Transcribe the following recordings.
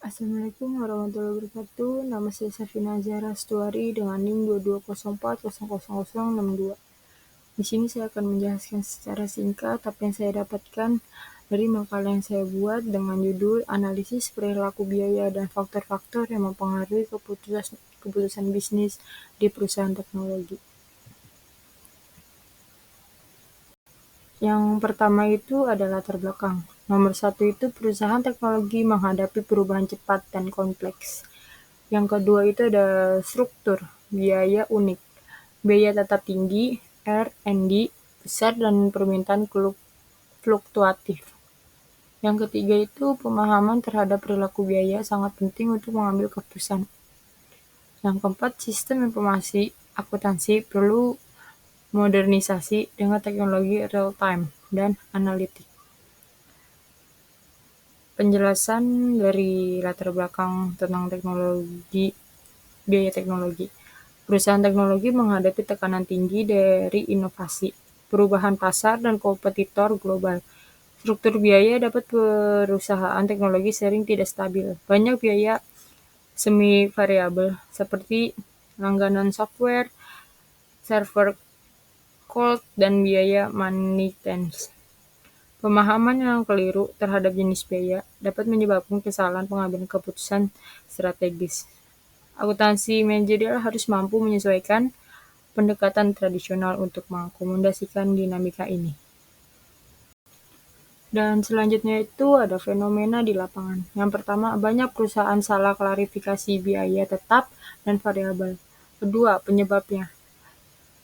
Assalamualaikum warahmatullahi wabarakatuh. Nama saya Safina Zahra Astuari dengan NIM 2204000062. Di sini saya akan menjelaskan secara singkat apa yang saya dapatkan dari makalah yang saya buat dengan judul Analisis Perilaku Biaya dan Faktor-faktor yang Mempengaruhi Keputusan Bisnis di Perusahaan Teknologi. Yang pertama itu adalah latar belakang. Nomor 1 itu perusahaan teknologi menghadapi perubahan cepat dan kompleks. Yang kedua itu ada struktur, biaya unik, biaya tetap tinggi, R&D besar dan permintaan fluktuatif. Yang ketiga itu pemahaman terhadap perilaku biaya sangat penting untuk mengambil keputusan. Yang keempat, sistem informasi akuntansi perlu modernisasi dengan teknologi real time dan analitik. Penjelasan dari latar belakang tentang biaya teknologi. Perusahaan teknologi menghadapi tekanan tinggi dari inovasi, perubahan pasar, dan kompetitor global. Struktur biaya dapat perusahaan teknologi sering tidak stabil. Banyak biaya semi variabel seperti langganan software, server cost, dan biaya maintenance. Pemahaman yang keliru terhadap jenis biaya dapat menyebabkan kesalahan pengambilan keputusan strategis. Akuntansi manajerial harus mampu menyesuaikan pendekatan tradisional untuk mengakomodasikan dinamika ini. Dan selanjutnya itu ada fenomena di lapangan. Yang pertama, banyak perusahaan salah klarifikasi biaya tetap dan variabel. Kedua, penyebabnya.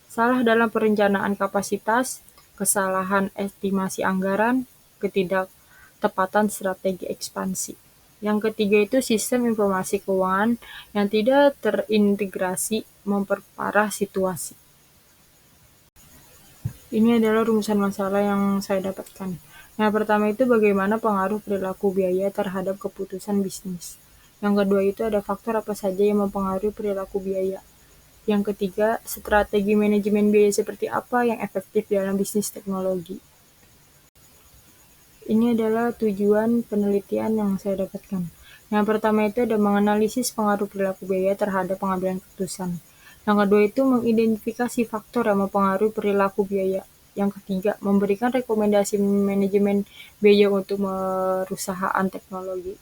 Salah dalam perencanaan kapasitas, kesalahan estimasi anggaran, ketidaktepatan strategi ekspansi. Yang ketiga itu sistem informasi keuangan yang tidak terintegrasi memperparah situasi. Ini adalah rumusan masalah yang saya dapatkan. Yang pertama itu bagaimana pengaruh perilaku biaya terhadap keputusan bisnis. Yang kedua itu ada faktor apa saja yang mempengaruhi perilaku biaya. Yang ketiga, strategi manajemen biaya seperti apa yang efektif dalam bisnis teknologi. Ini adalah tujuan penelitian yang saya dapatkan. Yang pertama itu ada menganalisis pengaruh perilaku biaya terhadap pengambilan keputusan. Yang kedua itu mengidentifikasi faktor yang mempengaruhi perilaku biaya. Yang ketiga, memberikan rekomendasi manajemen biaya untuk perusahaan teknologi.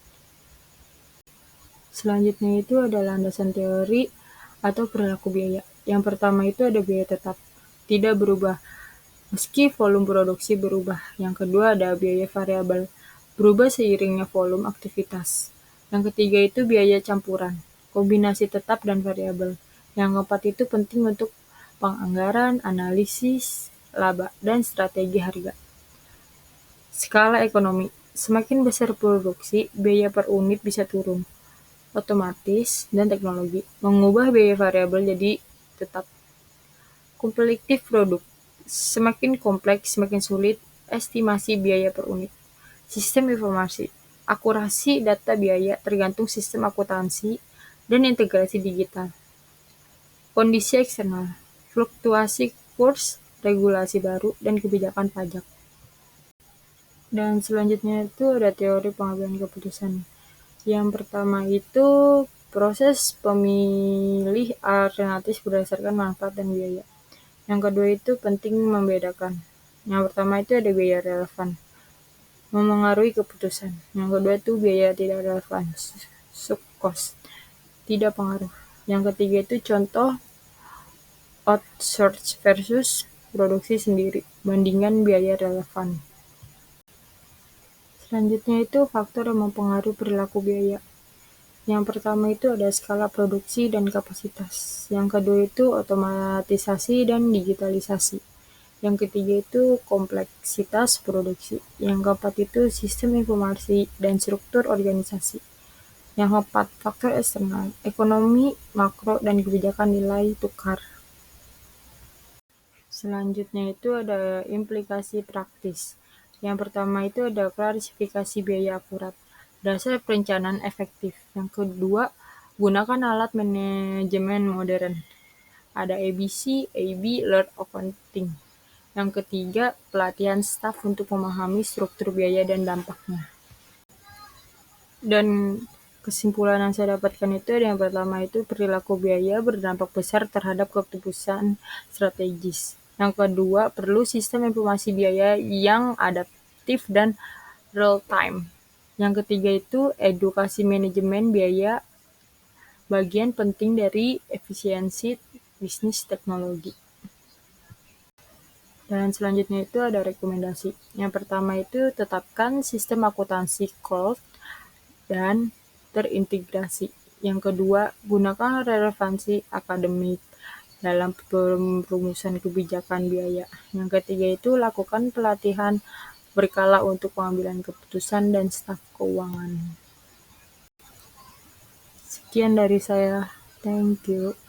Selanjutnya itu ada landasan teori atau perilaku biaya. Yang pertama itu ada biaya tetap, tidak berubah meski volume produksi berubah. Yang kedua ada biaya variabel, berubah seiringnya volume aktivitas. Yang ketiga itu biaya campuran, kombinasi tetap dan variabel. Yang keempat itu penting untuk penganggaran, analisis, laba, dan strategi harga. Skala ekonomi, semakin besar produksi, biaya per unit bisa turun. Otomatis dan teknologi mengubah biaya variabel jadi tetap. Kompetitif produk, semakin kompleks, semakin sulit estimasi biaya per unit. Sistem informasi, akurasi data biaya tergantung sistem akuntansi dan integrasi digital. Kondisi eksternal, fluktuasi kurs, regulasi baru, dan kebijakan pajak. Dan selanjutnya itu ada teori pengambilan keputusan. Yang pertama itu proses pemilih alternatif berdasarkan manfaat dan biaya. Yang kedua itu penting membedakan. Yang pertama itu ada biaya relevan, memengaruhi keputusan. Yang kedua itu biaya tidak relevan, sub cost, tidak pengaruh. Yang ketiga itu contoh outsource versus produksi sendiri, bandingkan biaya relevan. Selanjutnya itu faktor yang mempengaruhi perilaku biaya. Yang pertama itu ada skala produksi dan kapasitas. Yang kedua itu otomatisasi dan digitalisasi. Yang ketiga itu kompleksitas produksi. Yang keempat itu sistem informasi dan struktur organisasi. Yang keempat, faktor eksternal, ekonomi, makro, dan kebijakan nilai tukar. Selanjutnya itu ada implikasi praktis. Yang pertama itu ada klasifikasi biaya akurat, dasar perencanaan efektif. Yang kedua, gunakan alat manajemen modern. Ada ABC, AB, Learn Accounting. Yang ketiga, pelatihan staf untuk memahami struktur biaya dan dampaknya. Dan kesimpulan yang saya dapatkan itu ada yang pertama itu perilaku biaya berdampak besar terhadap keputusan strategis. Yang kedua, perlu sistem informasi biaya yang adaptif dan real time. Yang ketiga itu edukasi manajemen biaya, bagian penting dari efisiensi bisnis teknologi. Dan selanjutnya itu ada rekomendasi. Yang pertama itu tetapkan sistem akuntansi cloud dan terintegrasi. Yang kedua, gunakan relevansi akademik dalam perumusan kebijakan biaya. Yang ketiga itu lakukan pelatihan berkala untuk pengambilan keputusan dan staf keuangan. Sekian dari saya. Thank you.